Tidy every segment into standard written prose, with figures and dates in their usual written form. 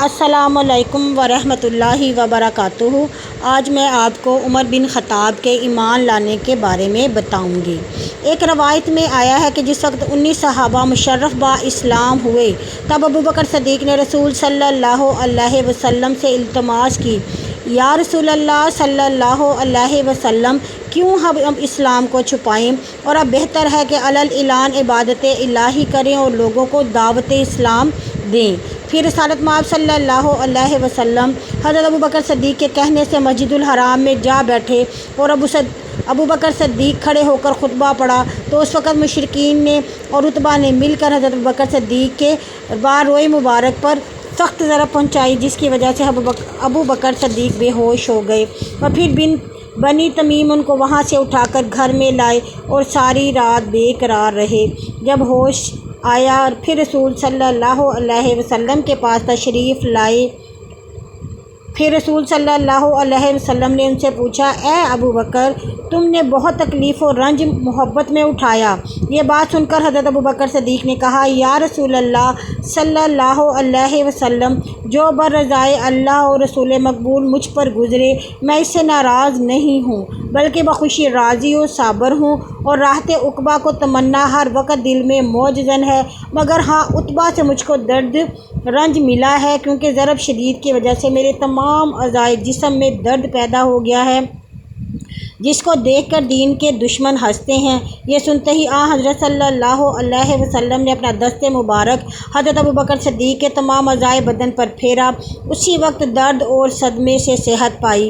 السلام علیکم ورحمۃ اللہ وبرکاتہ۔ آج میں آپ کو عمر بن خطاب کے ایمان لانے کے بارے میں بتاؤں گی۔ ایک روایت میں آیا ہے کہ جس وقت 19 صحابہ مشرف با اسلام ہوئے تب ابوبکر صدیق نے رسول صلی اللہ علیہ وسلم سے التماس کی، یا رسول اللہ صلی اللہ علیہ وسلم، کیوں ہم اسلام کو چھپائیں، اور اب بہتر ہے کہ علی اعلان عبادت الہی کریں اور لوگوں کو دعوت اسلام دیں۔ پھر رسالت مآب صلی اللہ علیہ وسلم حضرت ابوبکر صدیق کے کہنے سے مسجد الحرام میں جا بیٹھے اور ابوبکر صدیق کھڑے ہو کر خطبہ پڑھا تو اس وقت مشرکین نے اور عتبہ نے مل کر حضرت ابوبکر صدیق کے باروئے مبارک پر سخت ضرب پہنچائی، جس کی وجہ سے ابوبکر صدیق بے ہوش ہو گئے، اور پھر بنی تمیم ان کو وہاں سے اٹھا کر گھر میں لائے اور ساری رات بے قرار رہے۔ جب ہوش آیا اور پھر رسول صلی اللہ علیہ وسلم کے پاس تشریف لائے، پھر رسول صلی اللہ علیہ وسلم نے ان سے پوچھا، اے ابوبکر، تم نے بہت تکلیف و رنج محبت میں اٹھایا۔ یہ بات سن کر حضرت ابوبکر صدیق نے کہا، یا رسول اللہ صلی اللہ علیہ وسلم، جو برضائے اللہ اور رسول مقبول مجھ پر گزرے میں اس سے ناراض نہیں ہوں، بلکہ بخوشی راضی و صابر ہوں، اور راحت عقبہ کو تمنا ہر وقت دل میں موجزن ہے، مگر ہاں عتبہ سے مجھ کو درد رنج ملا ہے، کیونکہ ضرب شدید کی وجہ سے میرے تمام اعضائے جسم میں درد پیدا ہو گیا ہے، جس کو دیکھ کر دین کے دشمن ہنستے ہیں۔ یہ سنتے ہی حضرت صلی اللہ علیہ وسلم نے اپنا دست مبارک حضرت ابوبکر صدیق کے تمام اعضائے بدن پر پھیرا، اسی وقت درد اور صدمے سے صحت پائی۔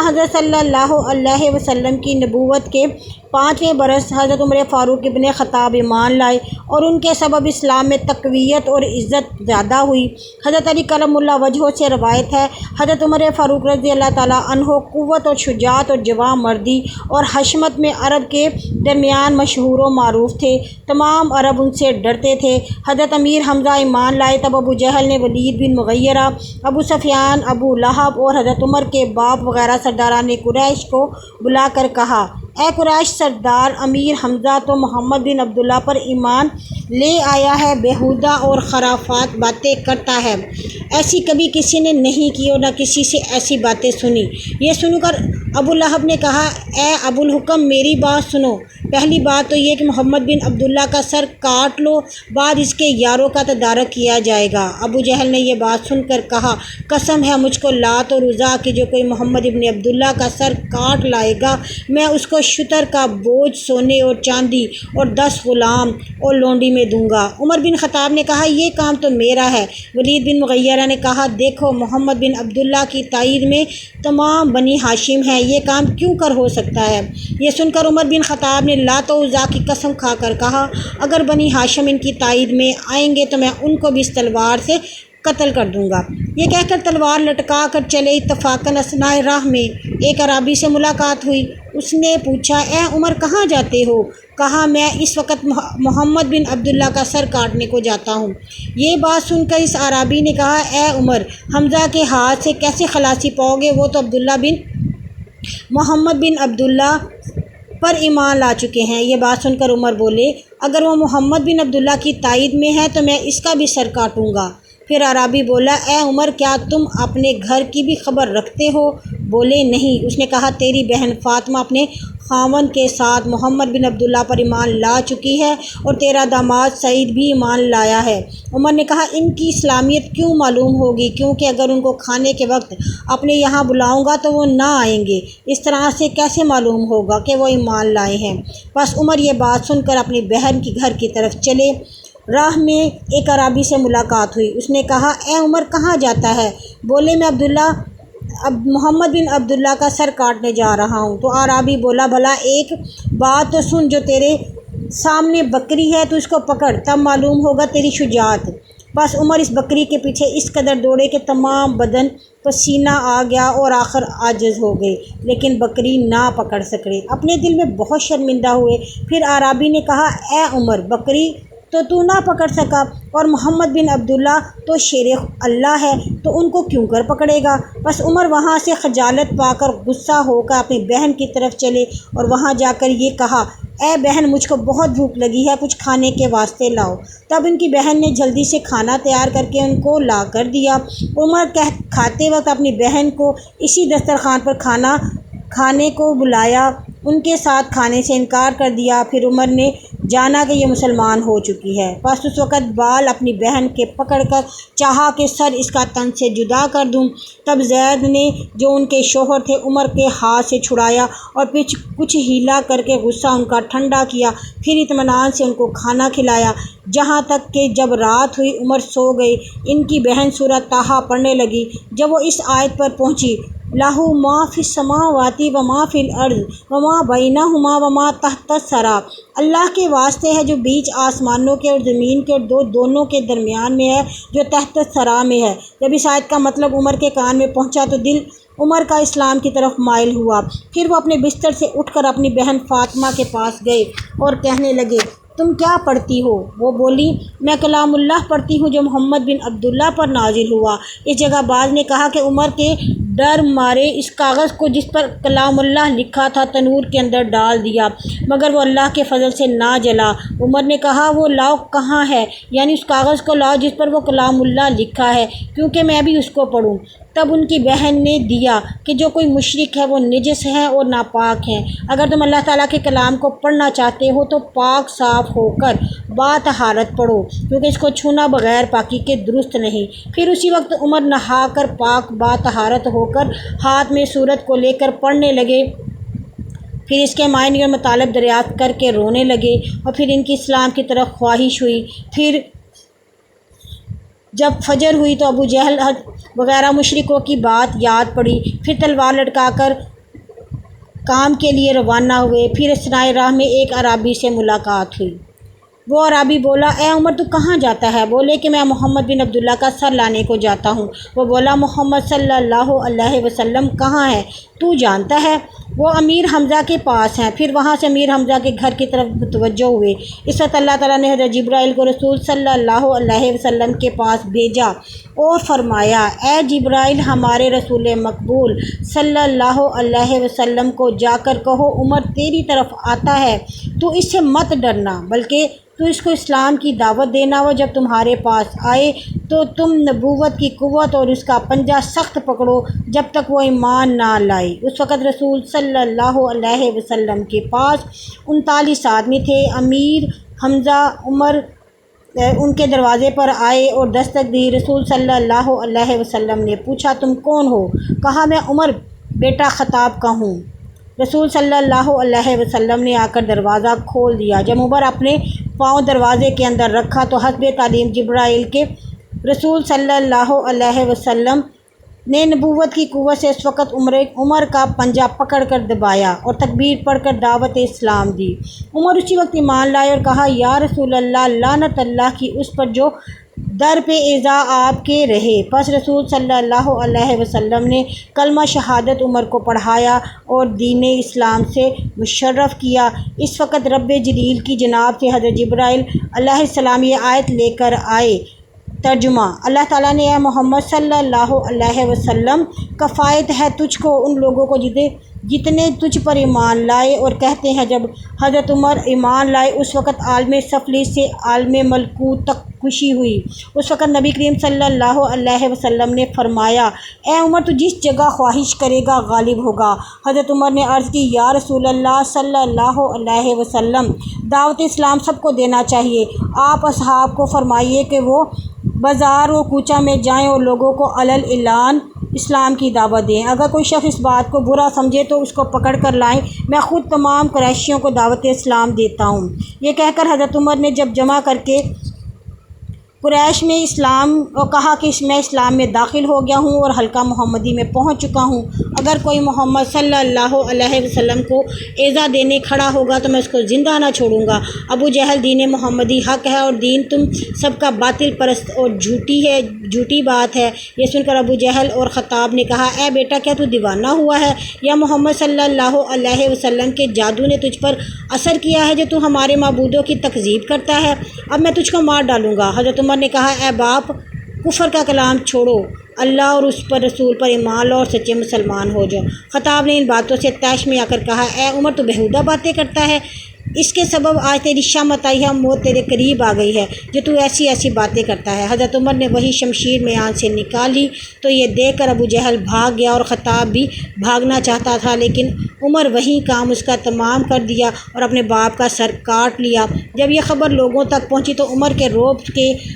حضرت صلی اللہ علیہ وسلم کی نبوت کے 5ویں برس حضرت عمر فاروق ابن خطاب ایمان لائے اور ان کے سبب اسلام میں تقویت اور عزت زیادہ ہوئی۔ حضرت علی کرم اللہ وجہہ سے روایت ہے، حضرت عمر فاروق رضی اللہ تعالیٰ عنہ قوت اور شجاعت اور جواں مردی اور حشمت میں عرب کے درمیان مشہور و معروف تھے، تمام عرب ان سے ڈرتے تھے۔ حضرت امیر حمزہ ایمان لائے تب ابو جہل نے ولید بن مغیرہ، ابو سفیان، ابو لہب اور حضرت عمر کے باپ وغیرہ سرداران قریش کو بلا کر کہا، اے قریش سردار، امیر حمزہ تو محمد بن عبداللہ پر ایمان لے آیا ہے، بیہودہ اور خرافات باتیں کرتا ہے، ایسی کبھی کسی نے نہیں کی اور نہ کسی سے ایسی باتیں سنی۔ یہ سن کر ابو لہب نے کہا، اے ابو الحکم، میری بات سنو، پہلی بات تو یہ کہ محمد بن عبداللہ کا سر کاٹ لو، بعد اس کے یاروں کا تدارک کیا جائے گا۔ ابو جہل نے یہ بات سن کر کہا، قسم ہے مجھ کو لات اور عزیٰ کی، جو کوئی محمد بن عبداللہ کا سر کاٹ لائے گا میں اس کو شتر کا بوجھ سونے اور چاندی اور 10 غلام اور لونڈی میں دوں گا۔ عمر بن خطاب نے کہا، یہ کام تو میرا ہے۔ ولید بن مغیرہ نے کہا، دیکھو محمد بن عبداللہ کی تائید میں تمام بنی ہاشم ہیں، یہ کام کیوں کر ہو سکتا ہے؟ یہ سن کر عمر بن خطاب نے لات و عزیٰ کی قسم کھا کر کہا، اگر بنی ہاشم ان کی تائید میں آئیں گے تو میں ان کو بھی اس تلوار سے قتل کر دوں گا۔ یہ کہہ کر تلوار لٹکا کر چلے۔ اتفاقاً اثناء راہ میں ایک عرابی سے ملاقات ہوئی۔ اس نے پوچھا، اے عمر، کہاں جاتے ہو؟ کہا، میں اس وقت محمد بن عبداللہ کا سر کاٹنے کو جاتا ہوں۔ یہ بات سن کر اس عرابی نے کہا، اے عمر، حمزہ کے ہاتھ سے کیسے خلاصی پاؤ گے؟ وہ تو عبداللہ بن محمد بن عبداللہ پر ایمان لا چکے ہیں۔ یہ بات سن کر عمر بولے، اگر وہ محمد بن عبداللہ کی تائید میں ہے تو میں اس کا بھی سر کاٹوں گا۔ پھر عرابی بولا، اے عمر، کیا تم اپنے گھر کی بھی خبر رکھتے ہو؟ بولے، نہیں۔ اس نے کہا، تیری بہن فاطمہ اپنے خاوند کے ساتھ محمد بن عبداللہ پر ایمان لا چکی ہے اور تیرا داماد سعید بھی ایمان لایا ہے۔ عمر نے کہا، ان کی اسلامیت کیوں معلوم ہوگی؟ کیونکہ اگر ان کو کھانے کے وقت اپنے یہاں بلاؤں گا تو وہ نہ آئیں گے، اس طرح سے کیسے معلوم ہوگا کہ وہ ایمان لائے ہیں؟ بس عمر یہ بات سن کر اپنی بہن کے گھر کی طرف چلے۔ راہ میں ایک عرابی سے ملاقات ہوئی۔ اس نے کہا، اے عمر، کہاں جاتا ہے؟ بولے، میں محمد بن عبداللہ کا سر کاٹنے جا رہا ہوں۔ تو عرابی بولا، بھلا ایک بات تو سن، جو تیرے سامنے بکری ہے تو اس کو پکڑ، تب معلوم ہوگا تیری شجاعت۔ بس عمر اس بکری کے پیچھے اس قدر دوڑے کہ تمام بدن پسینہ آ گیا اور آخر عاجز ہو گئے، لیکن بکری نہ پکڑ سکے۔ اپنے دل میں بہت شرمندہ ہوئے۔ پھر عرابی نے کہا، اے عمر، بکری تو نہ پکڑ سکا اور محمد بن عبداللہ تو شیر اللہ ہے، تو ان کو کیوں کر پکڑے گا؟ بس عمر وہاں سے خجالت پا کر غصہ ہو کر اپنی بہن کی طرف چلے اور وہاں جا کر یہ کہا، اے بہن مجھ کو بہت بھوک لگی ہے، کچھ کھانے کے واسطے لاؤ۔ تب ان کی بہن نے جلدی سے کھانا تیار کر کے ان کو لا کر دیا۔ عمر کھاتے وقت اپنی بہن کو اسی دسترخوان پر کھانے کو بلایا، ان کے ساتھ کھانے سے انکار کر دیا۔ پھر عمر نے جانا کہ یہ مسلمان ہو چکی ہے، بس اس وقت بال اپنی بہن کے پکڑ کر چاہا کہ سر اس کا تن سے جدا کر دوں۔ تب زید نے جو ان کے شوہر تھے عمر کے ہاتھ سے چھڑایا اور کچھ ہیلا کر کے غصہ ان کا ٹھنڈا کیا، پھر اطمینان سے ان کو کھانا کھلایا، جہاں تک کہ جب رات ہوئی عمر سو گئے۔ ان کی بہن سورۃ طٰہٰ پڑھنے لگی۔ جب وہ اس آیت پر پہنچی، لَہُ مَا فِی السَّمَاوَاتِ وَمَا فِی الْأَرْضِ وَمَا بَیْنَہُمَا وَمَا تَحْتَ الثَّریٰ، اللہ کے واسطے ہے جو بیچ آسمانوں کے اور زمین کے اور دونوں کے درمیان میں ہے، جو تحت الثریٰ میں ہے۔ جب اس آیت کا مطلب عمر کے کان میں پہنچا تو دل عمر کا اسلام کی طرف مائل ہوا۔ پھر وہ اپنے بستر سے اٹھ کر اپنی بہن فاطمہ کے پاس گئے اور کہنے لگے، تم کیا پڑھتی ہو؟ وہ بولی، میں کلام اللہ پڑھتی ہوں جو محمد بن عبداللہ پر نازل ہوا۔ اس جگہ بعض نے کہا کہ عمر کے ڈر مارے اس کاغذ کو جس پر کلام اللہ لکھا تھا تنور کے اندر ڈال دیا، مگر وہ اللہ کے فضل سے نہ جلا۔ عمر نے کہا، وہ لاؤ کہاں ہے؟ یعنی اس کاغذ کو لاؤ جس پر وہ کلام اللہ لکھا ہے، کیونکہ میں بھی اس کو پڑھوں۔ تب ان کی بہن نے دیا کہ جو کوئی مشرک ہے وہ نجس ہے اور ناپاک ہیں، اگر تم اللہ تعالیٰ کے کلام کو پڑھنا چاہتے ہو تو پاک صاف ہو کر باطہارت پڑھو، کیونکہ اس کو چھونا بغیر پاکی کے درست نہیں۔ پھر اسی وقت عمر نہا کر پاک باطہارت ہو کر ہاتھ میں سورت کو لے کر پڑھنے لگے، پھر اس کے معنی اور مطالب دریافت کر کے رونے لگے، اور پھر ان کی اسلام کی طرف خواہش ہوئی۔ پھر جب فجر ہوئی تو ابو جہل وغیرہ مشرکوں کی بات یاد پڑی، پھر تلوار لٹکا کر کام کے لیے روانہ ہوئے۔ پھر اثنائے راہ میں ایک اعرابی سے ملاقات ہوئی۔ وہ اعرابی بولا، اے عمر تو کہاں جاتا ہے؟ بولے کہ میں محمد بن عبداللہ کا سر لانے کو جاتا ہوں۔ وہ بولا، محمد صلی اللہ علیہ وسلم کہاں ہے؟ تو جانتا ہے؟ وہ امیر حمزہ کے پاس ہیں۔ پھر وہاں سے امیر حمزہ کے گھر کی طرف متوجہ ہوئے۔ اس وقت اللہ تعالیٰ نے حضرت جبرائیل کو رسول صلی اللہ علیہ وسلم کے پاس بھیجا اور فرمایا، اے جبرائیل، ہمارے رسول مقبول صلی اللہ علیہ وسلم کو جا کر کہو عمر تیری طرف آتا ہے، تو اس سے مت ڈرنا، بلکہ تو اس کو اسلام کی دعوت دینا، وہ جب تمہارے پاس آئے تو تم نبوت کی قوت اور اس کا پنجہ سخت پکڑو جب تک وہ ایمان نہ لائے۔ اس وقت رسول صلی اللہ علیہ وسلم کے پاس 39 آدمی تھے۔ امیر حمزہ عمر ان کے دروازے پر آئے اور دستک دی۔ رسول صلی اللہ علیہ وسلم نے پوچھا، تم کون ہو؟ کہا، میں عمر بیٹا خطاب کا ہوں۔ رسول صلی اللہ علیہ وسلم نے آ کر دروازہ کھول دیا۔ جب عمر اپنے پاؤں دروازے کے اندر رکھا تو حسب تعلیم جبرائیل کے رسول صلی اللہ علیہ وسلم نے نبوت کی قوت سے اس وقت عمر کا پنجہ پکڑ کر دبایا اور تکبیر پڑھ کر دعوت اسلام دی۔ عمر اسی وقت ایمان لائے اور کہا، یا رسول اللہ، لعنت اللہ کی اس پر جو در پہ ایذا آپ کے رہے۔ پس رسول صلی اللہ علیہ وسلم نے کلمہ شہادت عمر کو پڑھایا اور دین اسلام سے مشرف کیا۔ اس وقت رب جلیل کی جناب سے حضرت جبرائیل علیہ السلام یہ آیت لے کر آئے۔ ترجمہ: اللہ تعالیٰ نے، اے محمد صلی اللہ علیہ وسلم، کفایت ہے تجھ کو ان لوگوں کو جتنے تجھ پر ایمان لائے، اور کہتے ہیں جب حضرت عمر ایمان لائے اس وقت عالم سفلی سے عالم ملکوت تک خوشی ہوئی۔ اس وقت نبی کریم صلی اللہ علیہ وسلم نے فرمایا، اے عمر تو جس جگہ خواہش کرے گا غالب ہوگا۔ حضرت عمر نے عرض کی، یا رسول اللہ صلی اللہ علیہ وسلم، دعوت اسلام سب کو دینا چاہیے۔ آپ اصحاب کو فرمائیے کہ وہ بازار و کوچہ میں جائیں اور لوگوں کو علل اعلان اسلام کی دعوت دیں۔ اگر کوئی شخص اس بات کو برا سمجھے تو اس کو پکڑ کر لائیں، میں خود تمام قریشیوں کو دعوت اسلام دیتا ہوں۔ یہ کہہ کر حضرت عمر نے جب جمع کر کے قریش میں اسلام اور کہا کہ میں اسلام میں داخل ہو گیا ہوں اور حلقہ محمدی میں پہنچ چکا ہوں، اگر کوئی محمد صلی اللہ علیہ وسلم کو ایذا دینے کھڑا ہوگا تو میں اس کو زندہ نہ چھوڑوں گا۔ ابو جہل دین محمدی حق ہے اور دین تم سب کا باطل پرست اور جھوٹی بات ہے۔ یہ سن کر ابو جہل اور خطاب نے کہا، اے بیٹا، کیا تو دیوانہ ہوا ہے، یا محمد صلی اللہ علیہ وسلم کے جادو نے تجھ پر اثر کیا ہے جو تو ہمارے معبودوں کی تکذیب کرتا ہے؟ اب میں تجھ کو مار ڈالوں گا۔ حضرت عمر نے کہا، اے باپ، کفر کا کلام چھوڑو، اللہ اور اس پر رسول پر ایمان لاؤ اور سچے مسلمان ہو جاؤ۔ خطاب نے ان باتوں سے طیش میں آ کر کہا، اے عمر تو بیہودہ باتیں کرتا ہے، اس کے سبب آج تیری شامت آئی ہے، موت تیرے قریب آ گئی ہے جو تو ایسی ایسی باتیں کرتا ہے۔ حضرت عمر نے وہی شمشیر میان سے نکالی تو یہ دیکھ کر ابو جہل بھاگ گیا اور خطاب بھی بھاگنا چاہتا تھا، لیکن عمر وہی کام اس کا تمام کر دیا اور اپنے باپ کا سر کاٹ لیا۔ جب یہ خبر لوگوں تک پہنچی تو عمر کے رعب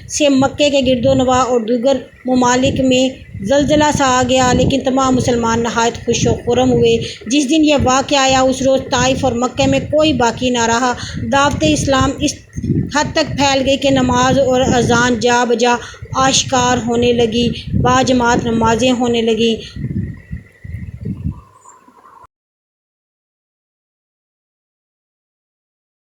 سے مکے کے گرد و نواح اور دیگر ممالک میں زلزلہ سا آ گیا، لیکن تمام مسلمان نہایت خوش و خرم ہوئے۔ جس دن یہ واقعہ آیا اس روز طائف اور مکہ میں کوئی باقی نہ رہا۔ دعوت اسلام اس حد تک پھیل گئی کہ نماز اور اذان جا بجا آشکار ہونے لگی، باجماعت نمازیں ہونے لگیں۔